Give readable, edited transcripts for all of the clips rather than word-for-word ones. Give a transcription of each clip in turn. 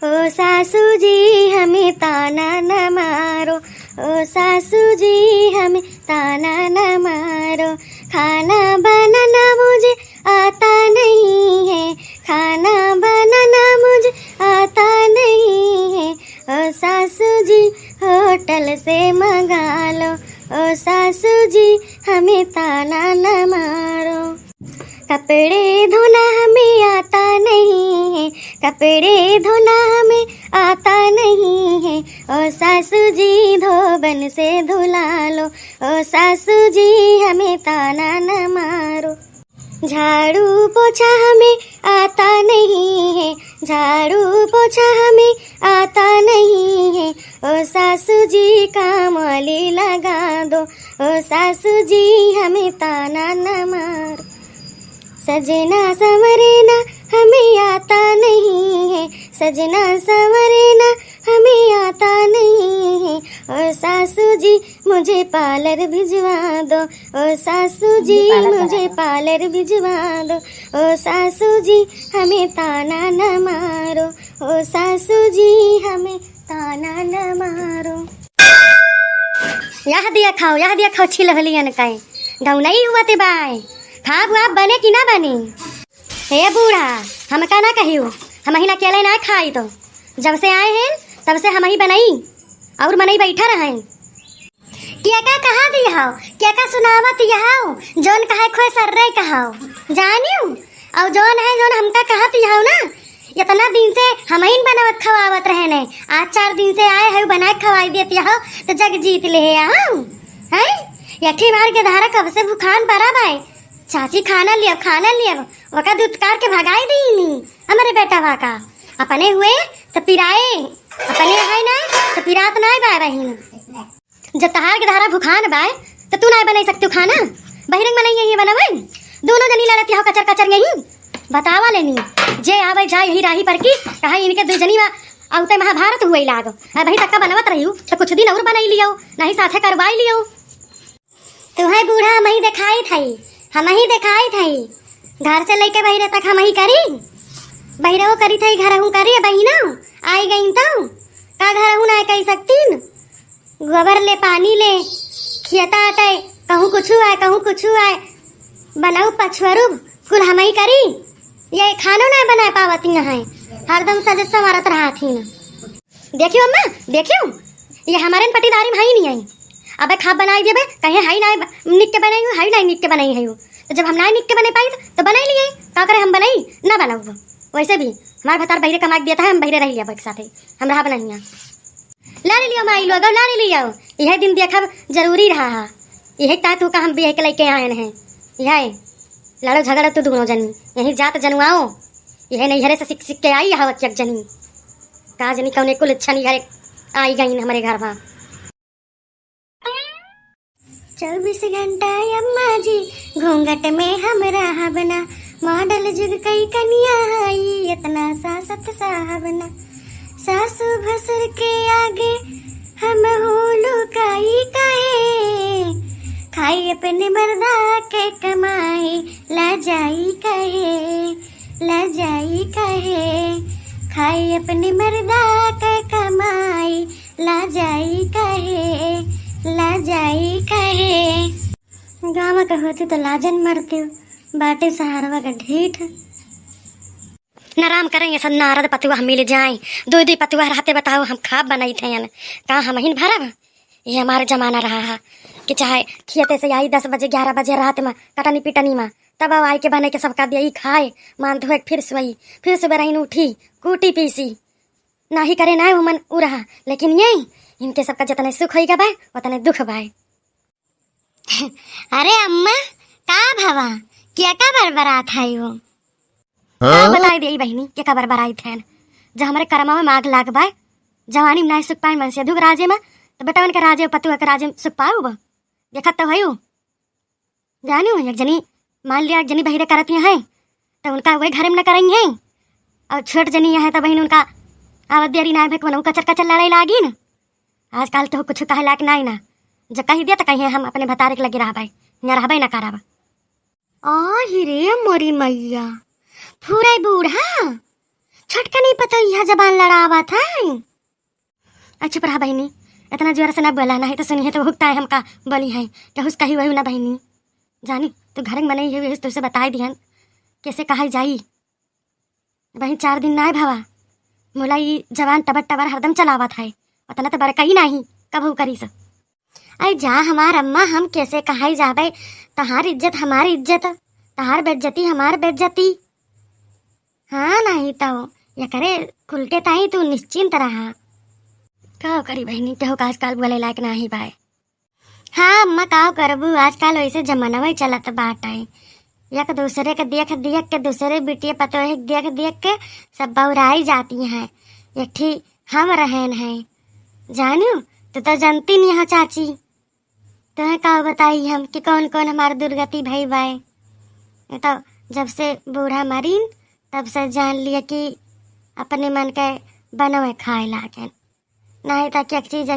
ओ सासू जी हमें ताना न मारो, ओ सासू जी हमें ताना न मारो। खाना बनाना मुझे आता नहीं है, खाना बनाना मुझे आता नहीं है। ओ सासू जी होटल से मंगा लो, ओ सासू जी हमें ताना न मारो। कपड़े धोना हमें आता नहीं है, कपड़े धोना हमें आता नहीं है। ओ सासू जी धोबन से धुला लो, ओ सासू जी हमें ताना न मारो। झाड़ू पोछा हमें आता नहीं है, झाड़ू पोछा हमें आता नहीं है। ओ सासू जी काम वाली लगा दो, ओ सासू जी हमें ताना न मारो। सजना संवरना हमें आता नहीं है, सजना संवरना हमें आता नहीं है। ओ सासू जी मुझे पार्लर भिजवा दो, ओ सासू जी मुझे पार्लर भिजवा दो। ओ सासू जी हमें ताना न मारो, ओ सासू जी हमें ताना न मारो। यह दिया खाओ छिल हलियन काई गाँव नहीं हुआ ते बाय खा बुआ बने कि ना बने। हे बूढ़ा हम का ना कहियो, हम ही ना अकेले ना खाई तो जब से आए हैं तब से हम ही बनाई और मनई बैठा रहे। क्या का कहा दिया क्या का सुनावत यहां जोन कहा खोए सर रे कहा जानियो और जोन है जोन हमका कहा दिया ना इतना दिन से हम ही बनावत खवावत रहे ने। आज 4 दिन से आए है बना खवाई देती हो तो जग जीत ले है यठी मार के धारा कब से भूखान पड़ा भाई। चाची खाना लिया वका दुत्कार के भगाई दी हमारे बेटा वाका अपने हुए तो पिराए अपने है ना तो पिरात ना बाय बहिन। जब तहार के धारा भूखान बाय तो तू ना बना सकती खाना बहिरंग बनाई यही बनावे दोनों जनी लड़ती हो कचर कचर यही बतावा लेनी जे आवे जाए यही राही पर की कहा इनके दो जनी औते महाभारत हुए लाग अब ही तक बनवत रही तो कुछ दिन और बनाई लियो नहीं साथे करवाई लियो। तुम्हें बूढ़ा मही दिखाई थई हम ही दिखाई थई घर से लेके बहिरे तक हम ही करी बहिरे वो करी थई घर हूँ करी बहिना आई गई तो का घर हूँ ना कही सकती गोबर ले पानी ले खियता आटे कहूँ कुछ आए बनाऊ पछुआरू कुल हम ही करी ये खानो ना बना पावती है हरदम सजस्सा मारत रहा थी न। देखियो अम्मा देखियो ये हमारे पटीदारी में ही नहीं आई अबे खाप बनाई देबे कहे हाई ना निक के बनाई हाई ना निक के बनाई है तो जब हम ना निक के बने पाई तो बनाई लिए का करे हम बनाई ना बनाऊ वैसे भी हमारे भतार बहिरे कमा के देता है हम बहिरे रह लिया साथ हम रहा बनाइया ला लियो माई लोग ला लियो यह दिन देखब जरूरी रहा है यही ता तू का हम भी के लेके आए हैं यह लड़ो झगड़ो तो दोनों जनी यही जात जनुआओ यह नहीं हरे से सिक के आई हवत एक जनी का जनी कौन कुल अच्छा नहीं हरे आई गई हमारे घर में 24 घंटा अम्मा जी घूंघट में हम रहा बना मॉडल जुग कई कनिया आई इतना सा सत साहबना सासू भसुर के आगे हम हो लुकाई कहे खाई अपने मर्दा के कमाई ला जाई कहे खाई अपने मर्दा के कमाई ला जाई कहे गाँव का होती तो लाजन मरते बाटे सहारवा का ढीठ नाराम करेंगे सब नारद पतुआ हम मिल जाए दो पतुआ रहते बताओ हम खाब बनाई थे कहाँ हम ही भरा ये हमारा जमाना रहा है कि चाहे खियते से आई 10 बजे 11 बजे रात में कटनी पिटनी में तब आई के बने के सबका दिया खाए मान धोए फिर सोई फिर सुबह रही उठी कूटी पीसी ना ही करे ना मन उ रहा लेकिन यही इनके सबका जितने सुख होगा बाय उतने दुख बाय। अरे अम्मा का भावा क्या का बरबरात है वो बताई दे बहनी क्या का बरबराई थे जब हमारे कर्मा में माघ लाग बाय जवानी में ना सुख पाए मन से दुख राजे में तो बेटा उनके राजे पतुआ के राजे में सुख पाओ वो देखा तो है जानो एक जनी मान लिया एक जनी बहिरे करती है तो उनका वही घर में न करेंगे और छोट जनी है तो बहन उनका आवत देरी ना भेक बना कचर कचर लड़ाई लागी न आजकल तो कुछ कहे लायक नहीं ना जब कही दिया तो कहीं हम अपने भतारे के लगे रहा भाई न रहा ना कराबा आ रे मोरी मैया फूराई बूढ़ा छटकनी पता यह जबान लड़ावा था। अच्छा पर हाँ बहनी, इतना जोर से ना बोला, नहीं तो सुनी है तो हुक्ता है हमका बोली है क्या उसका ही वही ना बहनी जानी तो घर में नहीं हुई तुझसे बताई दिहन कैसे कहा जाई बहन। 4 दिन ना भावा मोला ये जवान टबर टबर हरदम चलावा था, उतना तो बड़का ही नहीं कब करी से। अरे जा हमार अम्मा, हम कैसे कहाई जाबे, तहार इज्जत हमारी इज्जत, तहार बेज्जती हमार बेज्जती। हाँ नहीं तो या करे खुलके ताई तू निश्चिंत रहा। का करी बहनी, केहू का आजकल बोले लायक ना ही पाए। हाँ अम्मा का करबू, आजकल वैसे जमाना वही चलत बाटे, एक दूसरे के देख देख के दूसरे बिटिया पतो देख देख के सब बौराई जाती हैं। एक ठी हम रहन हैं जानू तो जानती नहीं हो चाची, तुम्हें का बताई हम कि कौन कौन हमारे दुर्गति भई बाए। तो जब से बूढ़ा मरीन तब से जान लिया कि अपने मन के बनवे खाए लागे, नहीं तो क्या चीज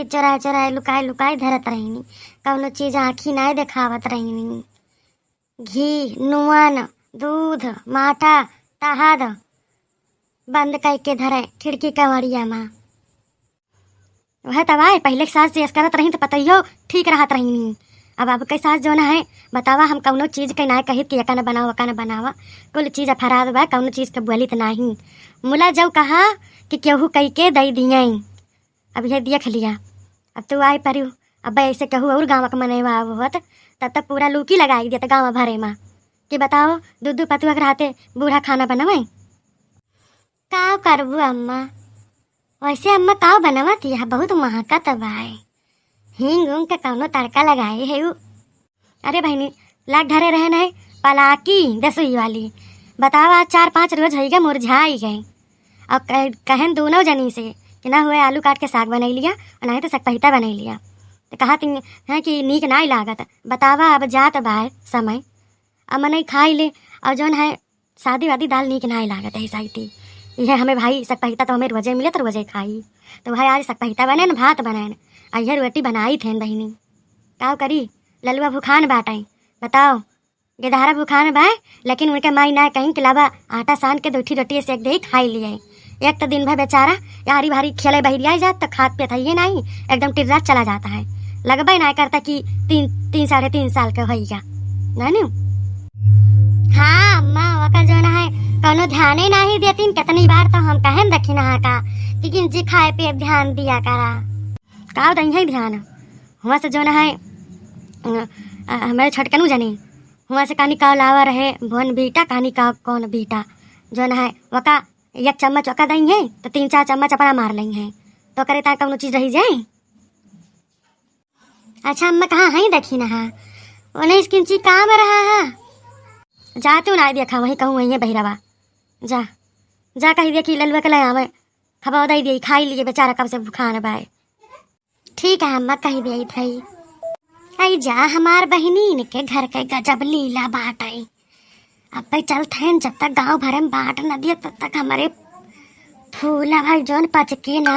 चोराए चोराए लुकाए लुकाए धरत रही, कौनो चीज आँखी नहीं दिखावत रही। घी नुआन दूध माठा तहाद बंद करके धरे खिड़की कवड़िया में। वह तबाह पहले सास से करत रही तो पतइयो ठीक रहत रही। अब के सास जो है बतावा, हम कौनो चीज के ना कही कि न बनावा का न बनावा, कुल चीज फराद बा, कौनो चीज के बोली तो नहीं। मुला जब कहा कि केहू कही के दई दिए, अब यह देख लिया, अब तू आई परी अब ऐसे कहू और गाँव का मनेवा होत तब तक पूरा लूकी लगाई देते गाँव भरे में कि बताओ दूध पतुआ के रहते बूढ़ा खाना बनवे। का करबू अम्मा, वैसे अम्मा का बनवत यह बहुत महकत बाय, हिंग उंग के कौनो तड़का लगाए है। अरे बहनी लाग ढरे रहन है पलाकी दसुई वाली, बतावा 4-5 रोज हो गए मुरझाई गए। अब कहन दोनों जनी से कि ना हुए आलू काट के साग बना लिया और नहीं तो सकपहिता बना लिया, तो कहा है कि नीक ना लागत। बतावा अब जात बाय समय अब मन खाई ले, और जौन है शादी वादी दाल नीक ना लागत ऐसा ही थी। यह हमें भाई सकपहिता तो हमें रोजे मिले तो रोजे खाई, तो भाई आज सकपहिता बने न भात बनाए और यह रोटी बनाई थे बहनी। का करी ललुआ भूखान बाटाई, बताओ गेदहारा भूखान बाए, लेकिन उनके माई ना कहीं के अलावा आटा सान के 2 रोटी से एक दे खाई लिए। एक तो दिन भर बेचारा यारी भारी खेले बहिरिया जात तो खाद पे था ये नहीं, एकदम टिर्रा चला जाता है, लगभग ना करता कि 3-3.5 साल का होगा ना। हाँ अम्मा वका जो है कौनो ध्यान ही नहीं देती, कितनी बार तो हम कहन रखी नहा का कि किंची खाए पे ध्यान दिया करा, का दही ध्यान हुआ से जो है हमारे छटकनू जनी हुआ से कहानी का लावा रहे भवन बीटा, कहानी का कौन बीटा जो है वका 1 चम्मच वका दही है तो 3-4 चम्मच अपना मार लें हैं, तो करे ता कौनो चीज रही जाए। अच्छा अम्मा कहाँ है देखी नहा उन्हें इसकी चीज काम रहा है, जा तू ना देखा वहीं कहूँ वहीं बहिरवा जा जा कहीं देखी ललुआ के लाया मैं खबा दई दी खाई लिए बेचारा कब से भूखान बाय। ठीक है अम्मा कहीं भी थी। आई जा हमार बहनी के घर के गजब लीला बाट आई, अब भाई चलते हैं जब तक गांव भर में बाट न दिया तब तक हमारे फूला भाई जोन पच के ना